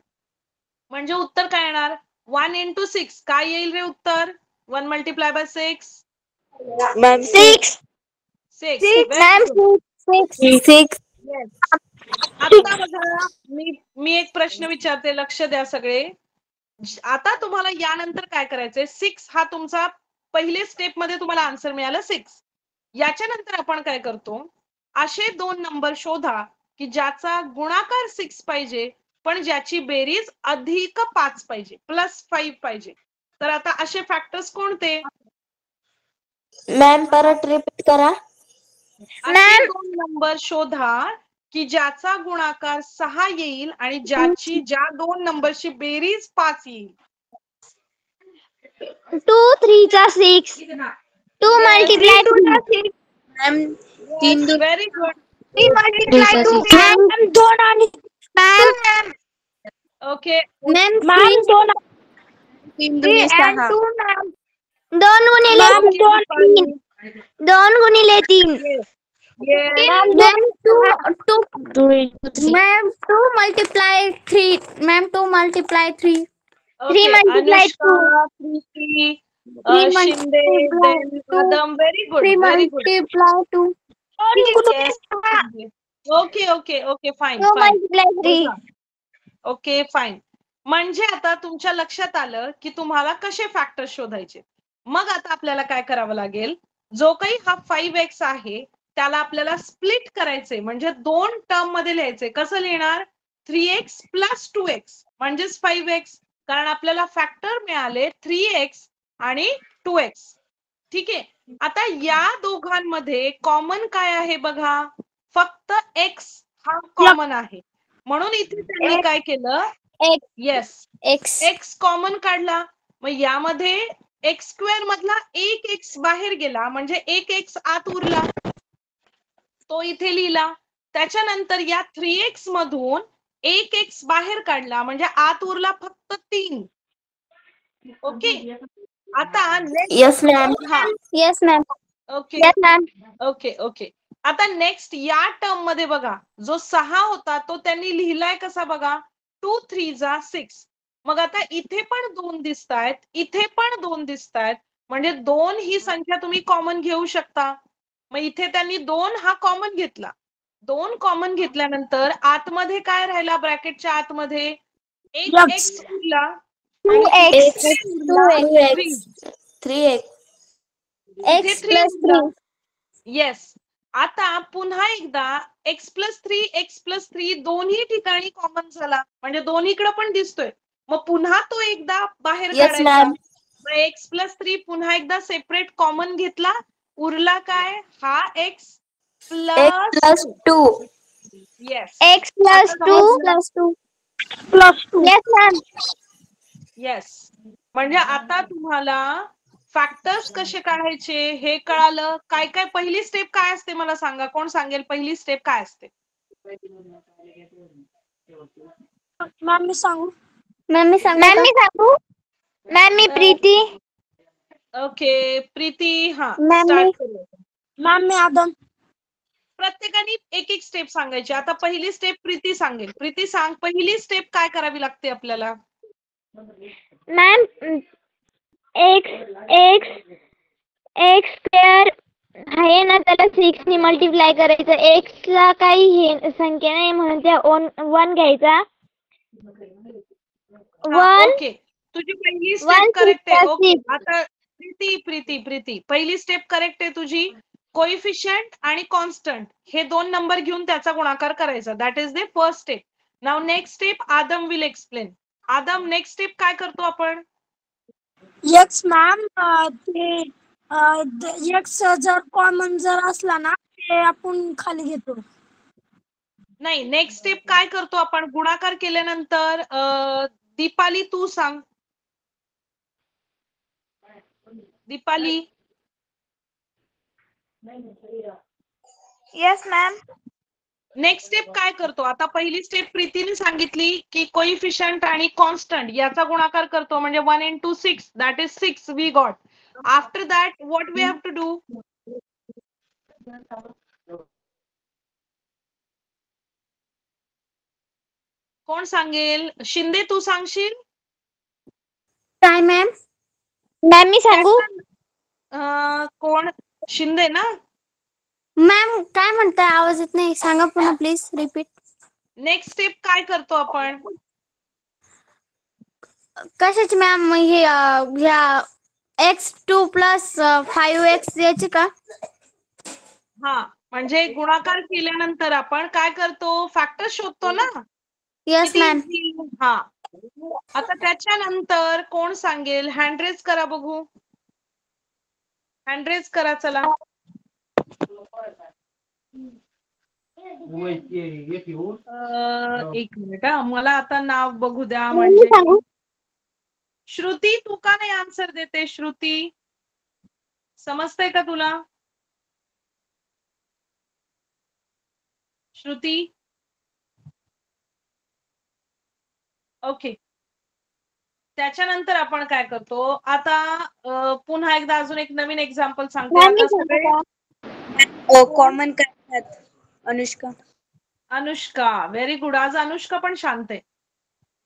म्हणजे उत्तर काय येणार, 1 into 6 काय येईल रे उत्तर, 1 multiply by 6 ma'am 6 6. Ma'am 6. Yes. आता बघा मी एक प्रश्न विचारते, लक्ष द्या सगळे. आता तुम्हाला यानंतर काय करायचंय, 6 हा तुमचा पहिले स्टेप मध्ये तुम्हाला आन्सर मिळाला 6. याच्यानंतर आपण काय करतो, असे 2 नंबर शोधा की ज्याचा गुणाकार 6 पाहिजे पण ज्याची बेरीज अधिक 5 पाहिजे, +5 पाहिजे. तर आता असे फॅक्टर्स कोणते, मॅम परत रिपीट करा. असे 2 नंबर शोधा की ज्याचा गुणाकार 6 येईल आणि ज्या 2 नंबरची बेरीज 5 येईल. 2 3 चा 6 2 multiply 2 ma'am Yes, very good. 3 multiply 2 ma'am 2 आणि ma'am Okay. Ma'am 2 3 and 2 ma'am 2 गुणिले मॅम 3 2 गुणिले 3 Yes. Yes. Ma'am 2 ma'am 2 multiply 3 ma'am 2 multiply 3 Okay. multiply Anushka, Preeti, 3 Shinde, multiply then 2 Adam. Very good. 3 Very good. multiply 2 Yes. Okay. Okay. Okay. Fine. 2 Fine. multiply 3 okay fine. म्हणजे आता तुमच्या लक्षात आलं की तुम्हाला कसे फॅक्टर शोधायचे. मग आता आपल्याला काय करावं लागेल, जो काही हा 5x आहे त्याला आपल्याला स्प्लिट करायचे, म्हणजे 2 टर्म मध्ये लिहायचे. कसं लिहिणार, 3x + 2x म्हणजेच 5x, कारण आपल्याला फॅक्टर मिळाले 3x आणि 2x. ठीक आहे. आता या दोघांमध्ये कॉमन काय आहे बघा, फक्त x हा कॉमन आहे. म्हणून इथे त्यांनी काय केलं, येस x कॉमन काढला. मग यामध्ये x² मधला एक x बाहेर गेला म्हणजे एक x आत उरला, तो इथे लिहिला. त्याच्यानंतर या 3x मधून एक x बाहेर काढला म्हणजे आत उरला फक्त 3. ओके. आता यस मॅम हा yes ma'am okay yes ma'am okay okay. आता नेक्स्ट या टर्म मध्ये बघा, जो 6 होता तो त्यांनी लिहिलाय कसा बघा, 2 3 जा 6. मग आता इथे पण 2 दिसतायत, इथे पण 2 दिसतायत, म्हणजे 2 ही संख्या तुम्ही कॉमन घेऊ शकता. मग इथे त्यांनी 2 हा कॉमन घेतला. 2 कॉमन घेतल्यानंतर आतमध्ये काय राहिला, ब्रॅकेटच्या आतमध्ये एक X. x उरला 2x 3x इथे x 3 plus उरला. 3 येस. आता पुन्हा एकदा x + 3 x + 3 दोन्ही ठिकाणी कॉमन झाला, म्हणजे दोन्हीकडे पण दिसतोय. मग पुन्हा तो एकदा बाहेर यस काढायचा. मॅम मग x + 3 पुन्हा एकदा सेपरेट कॉमन घेतला, उरला काय, हा x x + 2 yes. x plus 2 yes ma'am yes. म्हणजे आता तुम्हाला फॅक्टर्स कसे काढायचे हे कळालं. काय काय पहिली स्टेप काय असते मला सांगा, कोण सांगेल पहिली स्टेप काय असते. मॅम मी सांगू मॅम मी सांगू मॅम मी प्रीती ओके प्रीती, हा मॅम मी स्टार्ट करूया. मॅम मी आदम प्रत्येकाने एक एक स्टेप सांगायची. आता पहिली स्टेप प्रीती सांगेल. प्रीती सांग, पहिली स्टेप काय करावी लागते आपल्याला. मॅम x स्क्वेअर आहे ना, त्याला 6 ने मल्टिप्लाय करायचं. x ला काही हे संख्या नाही म्हणून त्या 1 घ्यायचा. हा 1 ओके, तुझी पहिली 1 स्टेप 6 करेक्ट आहे. ओके. 6 आता प्रीती पहिली स्टेप करेक्ट आहे तुझी. कोइफिशियंट आणि कॉन्स्टंट हे 2 नंबर घेऊन त्याचा गुणाकार करायचा. That is the first step. Now next step Adam will explain. Adam, next step काय करतो आपण. एक्स मॅम ते एक्स जर कॉमन जर असला ना ते आपण खाली घेतो. नाही, नेक्स्ट स्टेप काय करतो आपण, गुणाकार केल्यानंतर. दीपाली तू सांग. Deepali. yes ma'am next step काय करतो आता? पहिली स्टेप प्रीतीने सांगितली की कोइफिशियंट आणि कॉन्स्टंट याचा गुणाकार करतो, म्हणजे 1 into 6 that is 6 we got. After that what we have to do? कोण सांगेल? शिंदे तू सांगशील? काय मॅम? मॅम मी सांगू? कोण? शिंदे ना? मॅम काय म्हणताय? आवाज येत नाही, सांगा पुन्हा प्लीज रिपीट. नेक्स्ट स्टेप काय करतो आपण? कशाची मॅम? हे ह्या x2 प्लस 5x याची का? हा, म्हणजे गुणाकार केल्यानंतर आपण काय करतो? फॅक्टर शोधतो ना? यस किती मॅम. येतील? हा. आता त्याच्यानंतर कोण सांगेल? हँड रेज करा बघू. हँड रेज करा चला. एक मिनिट हा, मला आता नाव बघू द्या. म्हणजे श्रुती तू का नाही आन्सर देते? श्रुती समजतंय का तुला? श्रुती ओके. त्याच्यानंतर आपण काय करतो आता? पुन्हा एकदा अजून एक नवीन एक्झाम्पल सांगते. आता सगळे कॉमन करतात. अनुष्का. Anushka very good. आज अनुष्का पण शांत आहे.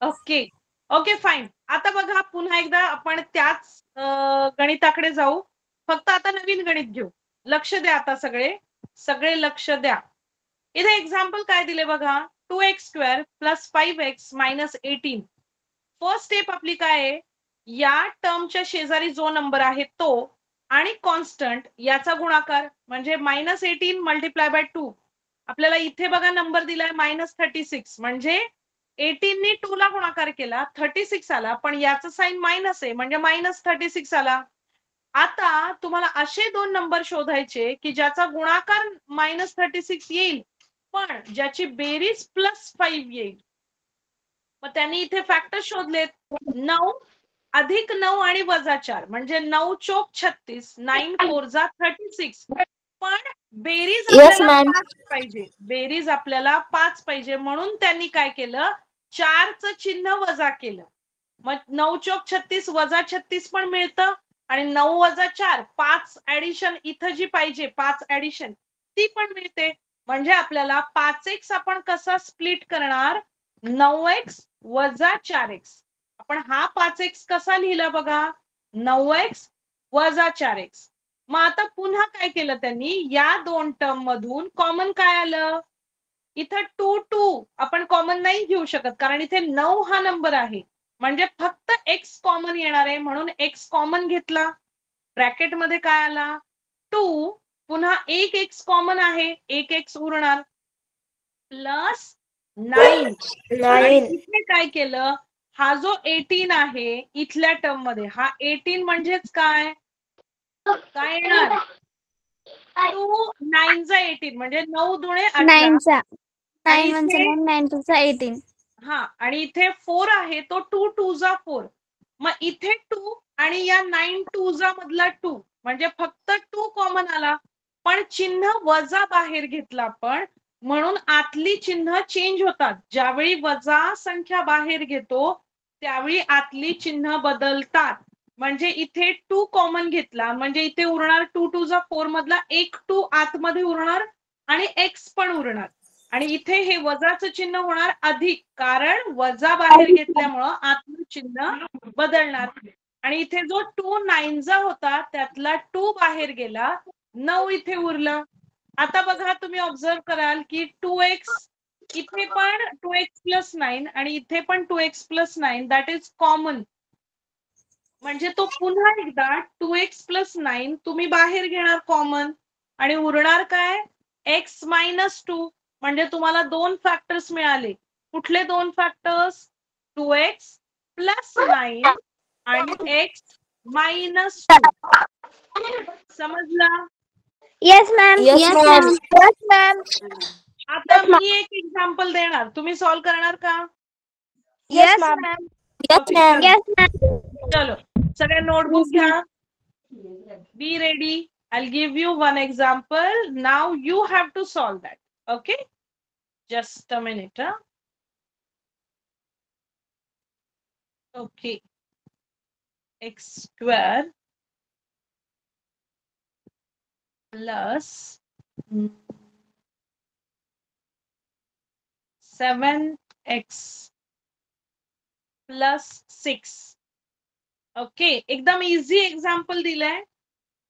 Okay okay fine. आता बघा पुन्हा एकदा आपण त्याच गणिताकडे जाऊ, फक्त आता नवीन गणित घेऊ. लक्ष द्या आता सगळे लक्ष द्या. इथे एक्झाम्पल काय दिले बघा? 2x² + 5x - 18. फर्स्ट स्टेप आपली काय आहे? या टर्मच्या शेजारी जो नंबर आहे तो आणि कॉन्स्टंट याचा गुणाकार, म्हणजे -18 × 2. आपल्याला इथे बघा नंबर दिलाय -36, म्हणजे 18 नी 2 ला गुणाकार केला 36 आला, पण याचं साइन मायनस आहे म्हणजे -36 आला. आता तुम्हाला असे दोन नंबर शोधायचे की ज्याचा गुणाकार -36 येईल पण ज्याची बेरीज +5 येईल. मग त्यांनी इथे फॅक्टर शोधलेत. 9 अधिक 9 आणि -4 म्हणजे 9 चोक 36, 9 4 जा 36. पण बेरीज आपल्याला 5 पाहिजे. बेरीज आपल्याला 5 पाहिजे, म्हणून त्यांनी काय केलं? 4चं चिन्ह वजा केलं. मग 9 चोक 36 वजा 36 पण मिळतं आणि 9 वजा 4 5 ऍडिशन इथं जी पाहिजे 5 ऍडिशन ती पण मिळते. म्हणजे आपल्याला 5x आपण कसा स्प्लिट करणार? 9x वजा 4x. आपण हा 5x कसा लिहिला बघा? 9x वजा 4x. मग आता पुन्हा काय केलं त्यांनी? या दोन टर्म मधून कॉमन काय आलं? इथं 2 आपण कॉमन नाही घेऊ शकत कारण इथे 9 हा नंबर आहे, म्हणजे फक्त x कॉमन येणार आहे, म्हणून x कॉमन घेतला. ब्रॅकेट मध्ये काय आला? 2. पुन्हा एक x कॉमन आहे, एक x उरणार +9. आणि इथे काय केलं? हा जो 18 आहे इथल्या टर्म मध्ये, हा 18 म्हणजेच काय येणार? 2 9 जा 18 म्हणजे 9 दुणे 18. आणि इथे 18. हा, आणि इथे 4 आहे तो 2 2 जा 4. मग इथे 2 आणि या 9 2 जा मधला 2 म्हणजे फक्त 2 कॉमन आला, पण चिन्ह वजा बाहेर घेतला आपण, म्हणून आतली चिन्ह चेंज होतात. ज्यावेळी वजा संख्या बाहेर घेतो त्यावेळी आतली चिन्ह बदलतात. म्हणजे इथे 2 कॉमन घेतला म्हणजे इथे उरणार 2 2 जा 4 मधला एक 2 आतमध्ये उरणार आणि x पण उरणार. आणि इथे हे वजाचं चिन्ह होणार अधिक, कारण वजा बाहेर घेतल्यामुळं आतलं चिन्ह बदलणार. आणि इथे जो 2 9 जा होता त्यातला 2 बाहेर गेला, 9 इथे उरलं. आता बघा तुम्ही ऑब्झर्व कराल की 2x इथे पण 2x + 9 आणि इथे पण 2x + 9 दॅट इज कॉमन. म्हणजे तो पुन्हा एकदा 2x + 9 तुम्ही बाहेर घेणार कॉमन आणि उरणार काय? x - 2. म्हणजे तुम्हाला दोन फॅक्टर्स मिळाले. कुठले दोन फॅक्टर्स? 2x + 9 आणि x - 2. समजला? Yes ma'am. आता मी एक एक्झाम्पल देणार, तुम्ही सॉल्व करणार का? Yes ma'am. Yes ma'am. चलो सगळे नोटबुक घ्या. Be ready. I'll give you one example. Now you have to solve that. Okay? Just a minute. Okay. X square plus 7x plus 6. Okay, एकदम easy example दिलंय.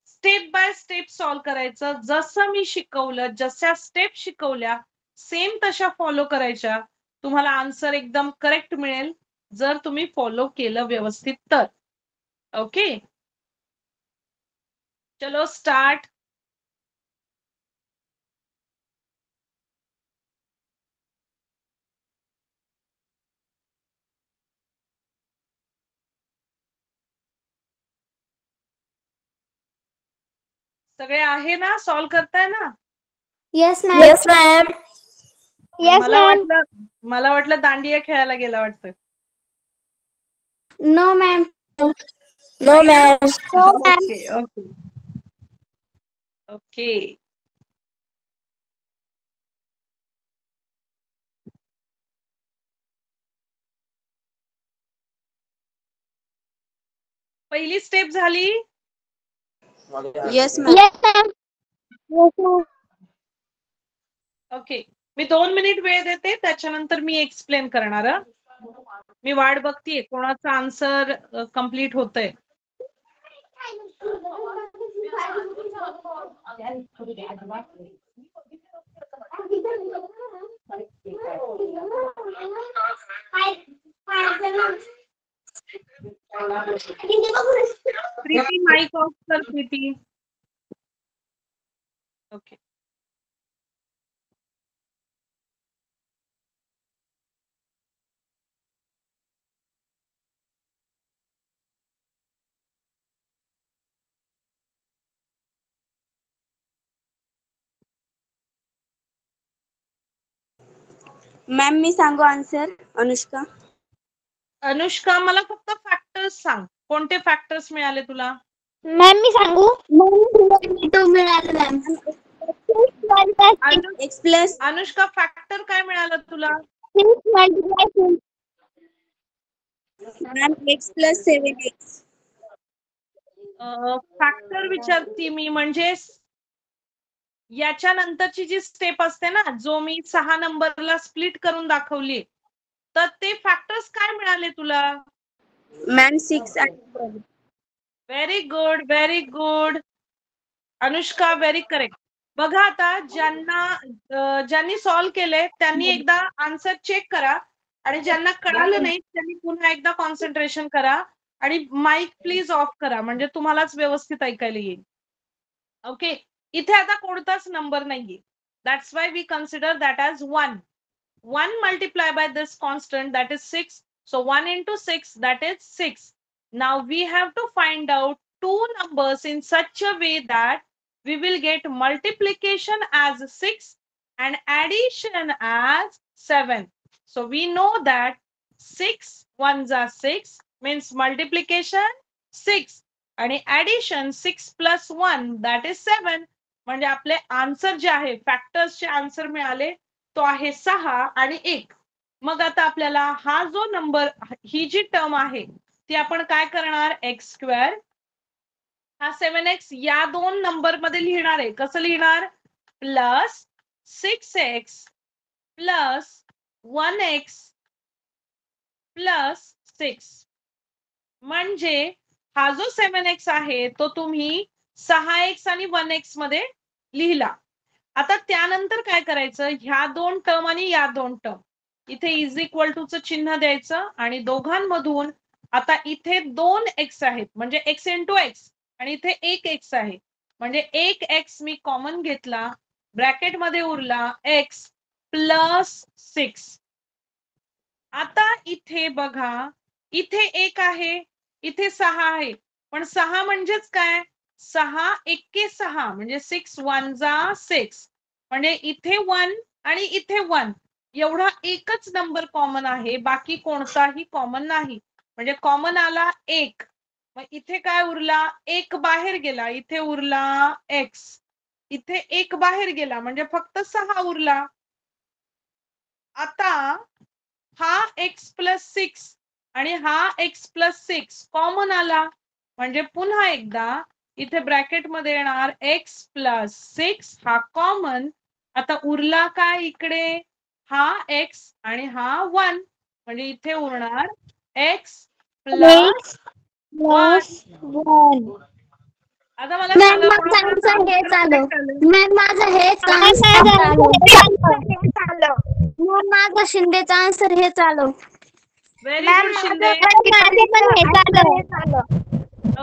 Step by step solve करायचं. जसं मी शिकवलं, जशा step शिकवल्या same तशा follow करायच्या. तुम्हाला आन्सर एकदम करेक्ट मिळेल जर तुम्ही फॉलो केलं व्यवस्थित तर. ओके, चलो स्टार्ट. सगळे आहे ना, सॉल्व करताय ना? Yes ma'am. Yes ma'am. Yes ma'am. मला वाटलं दांडिया खेळायला गेला वाटतं. No ma'am. No ma'am. Okay okay okay. पहिली स्टेप झाली. Yes ma'am. Yes ma'am. Yes ma'am. Okay, मी 2 मिनिट वेळ देते, त्याच्यानंतर मी एक्सप्लेन करणार. मी वाट बघतीये कोणाचं आन्सर कंप्लीट होतंय. प्रीती माइक ऑफ कर प्रीती. ओके. मॅम मी सांगू आन्सर? अनुष्का. अनुष्का, मला फक्त फॅक्टर्स सांग. कोणते फॅक्टर्स मिळाले तुला? मॅम मी सांगू? मिळालं ma'am. X plus Anushka, factor काय मिळालं तुला? 6 multiply 6. Ma'am x plus 7x. Factor विचारती मी, म्हणजे याच्या नंतरची जी स्टेप असते ना, जो मी 6 नंबरला स्प्लिट करून दाखवली, तर ते फॅक्टर्स काय मिळाले तुला? मॅम 6 आणि very good, very good. Anushka, very correct. बघा आता ज्यांनी सॉल्व केले त्यांनी एकदा आन्सर चेक करा, आणि ज्यांना कळालं नाही त्यांनी पुन्हा एकदा कॉन्सन्ट्रेशन करा, आणि माईक प्लीज ऑफ करा, म्हणजे तुम्हालाच व्यवस्थित ऐकायला येईल. ओके, इथे आता कोणताच नंबर नाहीये. That's why we consider that as 1. 1 multiplied by this constant, that is 6. So 1 into 6, that is 6. Now we have to find out two numbers in such a way that we will get multiplication as 6 and addition as 7. So we know that 6 ones are 6 means multiplication 6 आणि addition 6 plus 1 that is 7. म्हणजे आपले answer जे आहे, फॅक्टर्सचे answer मिळाले, तो आहे 6 आणि 1. मग आता आपल्याला हा जो नंबर, ही जी टर्म आहे ती आपण काय करणार? एक्स स्क्वेअर हा 7x या दोन नंबर मध्ये लिहिणार आहे. कसं लिहिणार? Plus 6x plus 1x plus 6. म्हणजे हा जो 7x आहे तो तुम्ही 6x आणि 1x मध्ये लिहिला. आता त्यानंतर काय करायचं? ह्या दोन टर्म आणि या दोन टर्म इथे इज इक्वल टू चं चिन्ह द्यायचं, आणि दोघांमधून आता इथे 2x आहेत म्हणजे x इंटू एक्स, आणि इथे 1x आहे म्हणजे 1x मी कॉमन घेतला, ब्रॅकेट मध्ये उरला x प्लस 6. आता इथे बघा, इथे 1 आहे, इथे 6 आहे, पण 6 म्हणजेच काय? 6 एक्के 6 म्हणजे 6 1 जा 6, म्हणजे इथे 1 आणि इथे 1 एवढा एकच नंबर कॉमन आहे, बाकी कोणताही कॉमन नाही. म्हणजे कॉमन आला 1, मग इथे काय उरला? 1 बाहेर गेला, इथे उरला x, इथे 1 बाहेर गेला म्हणजे फक्त 6 उरला. आता हा x+6 आणि हा x+6 कॉमन आला म्हणजे पुन्हा एकदा इथे ब्रॅकेट मध्ये येणार x+6 हा कॉमन. आता उरला काय इकडे हा x आणि हा 1 म्हणजे इथे उरणार x+1. आता मला सांगा माझं हेच आलं. माझं हेच माझं शिंदेचा आन्सर हेच आलं. Very good Shinde.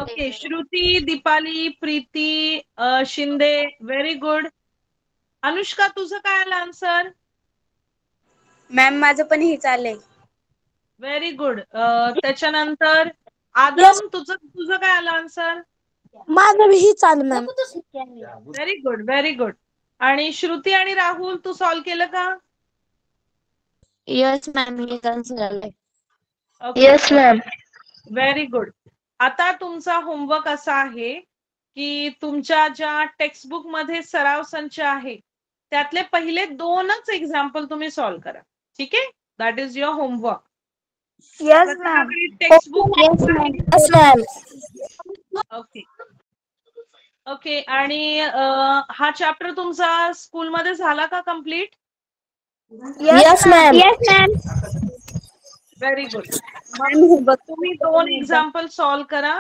Okay Shruti, Deepali, Preeti, Shinde very good. Anushka तुझं काय आलं आन्सर? मॅम माझं पण हे चाललंय. Very good. त्याच्यानंतर आदम तुझं काय आलं आन्सर? माझं हेच आलं ma'am. Very good very good. आणि श्रुती आणि राहुल तू सॉल्व केलं का? यस मॅम हेच आन्सर आलंय. Yes ma'am. Very good. आता तुमचा होमवर्क असा आहे की तुमच्या ज्या टेक्स्टबुक मध्ये सराव संच आहे त्यातले पहिले 2च एक्झाम्पल तुम्ही सॉल्व करा. ठीक आहे. That is your homework. Yes ma'am. Textbook. Yes ma'am. Okay okay. आणि हा चॅप्टर तुमचा स्कूलमध्ये झाला का complete? Yes ma'am. Very good. Ma'am homework तुम्ही 2 एक्झाम्पल सॉल्व करा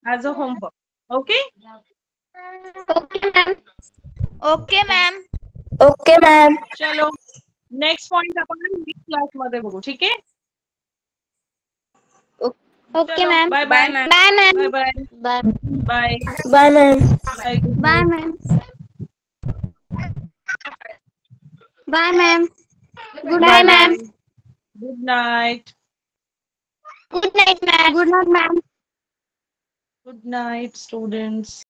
as a homework. Okay. Okay ma'am. Okay ma'am. चलो नेक्स्ट पॉइंट आपण नेक्स्ट क्लास मध्ये बघू. ठीक आहे. Okay ma'am. Bye bye bye. Ma'am. Bye bye. Bye bye ma'am. Bye. Bye ma'am. Bye ma'am. Good bye night ma'am. Good night. Good night ma'am. Good night ma'am. Good night students.